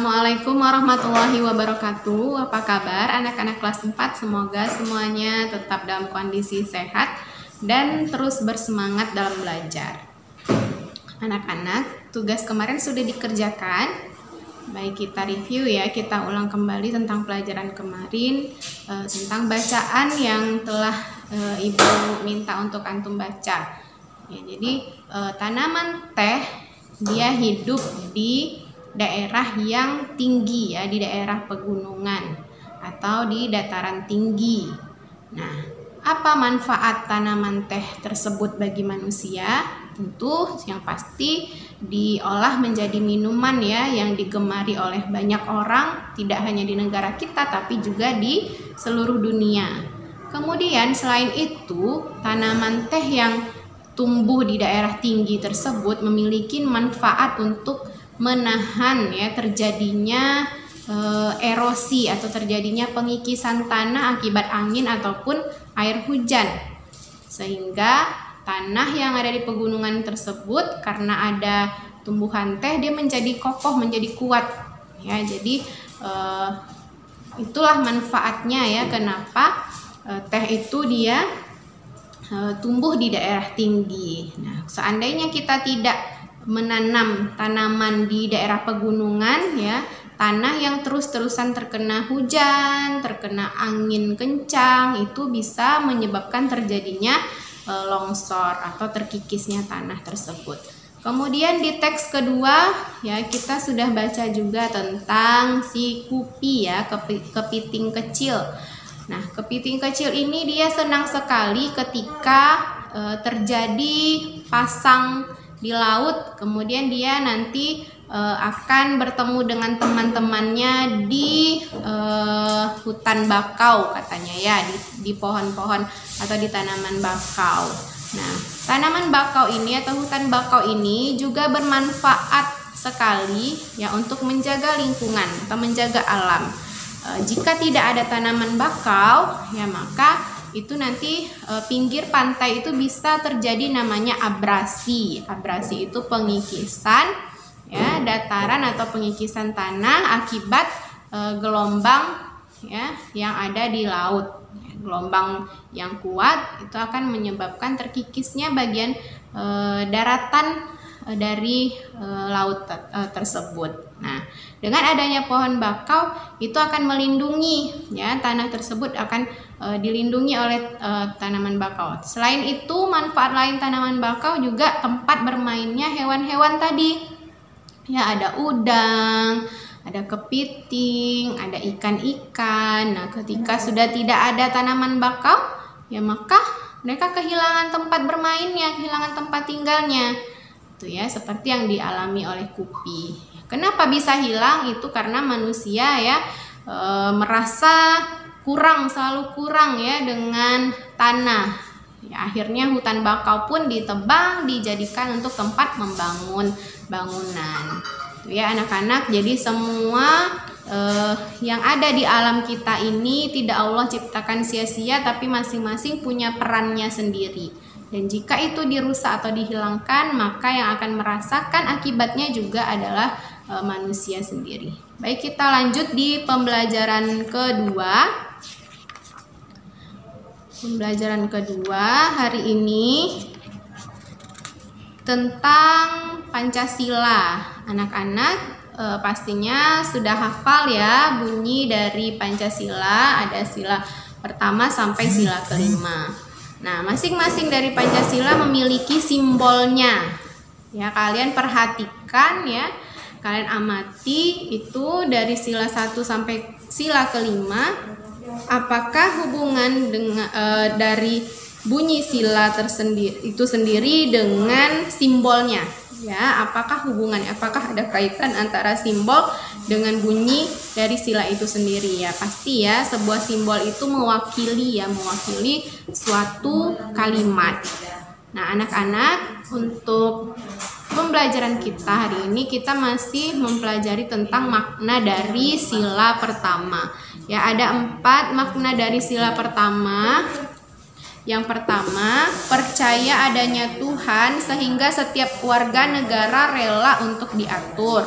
Assalamualaikum warahmatullahi wabarakatuh. Apa kabar anak-anak kelas 4? Semoga semuanya tetap dalam kondisi sehat dan terus bersemangat dalam belajar. Anak-anak, tugas kemarin sudah dikerjakan. Baik, kita review ya, kita ulang kembali tentang pelajaran kemarin, tentang bacaan yang telah Ibu minta untuk antum baca. Ya, jadi tanaman teh dia hidup di daerah yang tinggi ya, di daerah pegunungan atau di dataran tinggi. Nah, apa manfaat tanaman teh tersebut bagi manusia? Tentu yang pasti diolah menjadi minuman ya, yang digemari oleh banyak orang, tidak hanya di negara kita tapi juga di seluruh dunia. Kemudian selain itu, tanaman teh yang tumbuh di daerah tinggi tersebut memiliki manfaat untuk menahan ya terjadinya erosi atau terjadinya pengikisan tanah akibat angin ataupun air hujan, sehingga tanah yang ada di pegunungan tersebut karena ada tumbuhan teh dia menjadi kokoh, menjadi kuat ya. Jadi itulah manfaatnya ya, kenapa teh itu dia tumbuh di daerah tinggi. Nah, seandainya kita tidak menanam tanaman di daerah pegunungan ya, tanah yang terus-terusan terkena hujan, terkena angin kencang, itu bisa menyebabkan terjadinya longsor atau terkikisnya tanah tersebut. Kemudian di teks kedua ya, kita sudah baca juga tentang si kupi ya, kepiting kecil. Nah, kepiting kecil ini dia senang sekali ketika terjadi pasang di laut, kemudian dia nanti akan bertemu dengan teman-temannya di hutan bakau katanya ya, di pohon-pohon atau di tanaman bakau. Nah, tanaman bakau ini atau hutan bakau ini juga bermanfaat sekali ya untuk menjaga lingkungan atau menjaga alam. Jika tidak ada tanaman bakau ya, maka itu nanti pinggir pantai itu bisa terjadi namanya abrasi. Abrasi itu pengikisan ya dataran atau pengikisan tanah akibat gelombang ya yang ada di laut. Gelombang yang kuat itu akan menyebabkan terkikisnya bagian daratan dari laut tersebut. Nah, dengan adanya pohon bakau itu akan melindungi ya, tanah tersebut akan dilindungi oleh tanaman bakau. Selain itu, manfaat lain tanaman bakau juga tempat bermainnya hewan-hewan tadi. Ya, ada udang, ada kepiting, ada ikan-ikan. Nah, ketika sudah tidak ada tanaman bakau, ya maka mereka kehilangan tempat bermainnya, kehilangan tempat tinggalnya. Itu ya, seperti yang dialami oleh kupi. Kenapa bisa hilang? Itu karena manusia ya merasa selalu kurang ya dengan tanah. Ya, akhirnya hutan bakau pun ditebang, dijadikan untuk tempat membangun bangunan. Itu ya anak-anak. Jadi semua yang ada di alam kita ini tidak Allah ciptakan sia-sia, tapi masing-masing punya perannya sendiri. Dan jika itu dirusak atau dihilangkan, maka yang akan merasakan akibatnya juga adalah manusia sendiri. Baik, kita lanjut di pembelajaran kedua. Pembelajaran kedua hari ini tentang Pancasila. Anak-anak pastinya sudah hafal ya bunyi dari Pancasila. Ada sila pertama sampai sila kelima. Nah, masing-masing dari Pancasila memiliki simbolnya. Ya, kalian perhatikan ya, kalian amati itu dari sila 1 sampai sila kelima, apakah hubungan dengan dari bunyi sila itu sendiri dengan simbolnya? Ya, apakah hubungannya? Apakah ada kaitan antara simbol dengan bunyi dari sila itu sendiri ya? Pasti ya, sebuah simbol itu mewakili suatu kalimat. Nah, anak-anak, untuk pembelajaran kita hari ini kita masih mempelajari tentang makna dari sila pertama. Ya, ada 4 makna dari sila pertama. Yang pertama, percaya adanya Tuhan sehingga setiap warga negara rela untuk diatur.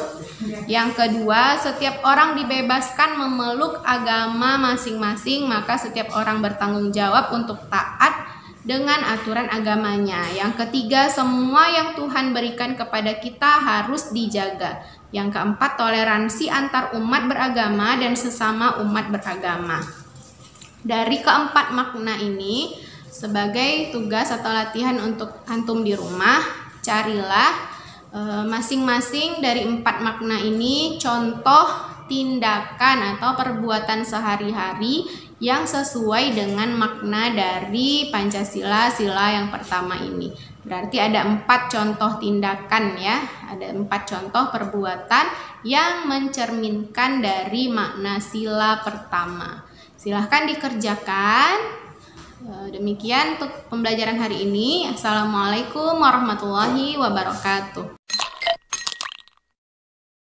Yang kedua, setiap orang dibebaskan memeluk agama masing-masing, maka setiap orang bertanggung jawab untuk taat dengan aturan agamanya. Yang ketiga, semua yang Tuhan berikan kepada kita harus dijaga. Yang keempat, toleransi antar umat beragama dan sesama umat beragama. Dari keempat makna ini, sebagai tugas atau latihan untuk antum di rumah, carilah masing-masing dari empat makna ini contoh tindakan atau perbuatan sehari-hari yang sesuai dengan makna dari Pancasila, sila yang pertama ini. Berarti ada 4 contoh tindakan ya, ada 4 contoh perbuatan yang mencerminkan dari makna sila pertama. Silahkan dikerjakan. Demikian untuk pembelajaran hari ini. Assalamualaikum warahmatullahi wabarakatuh.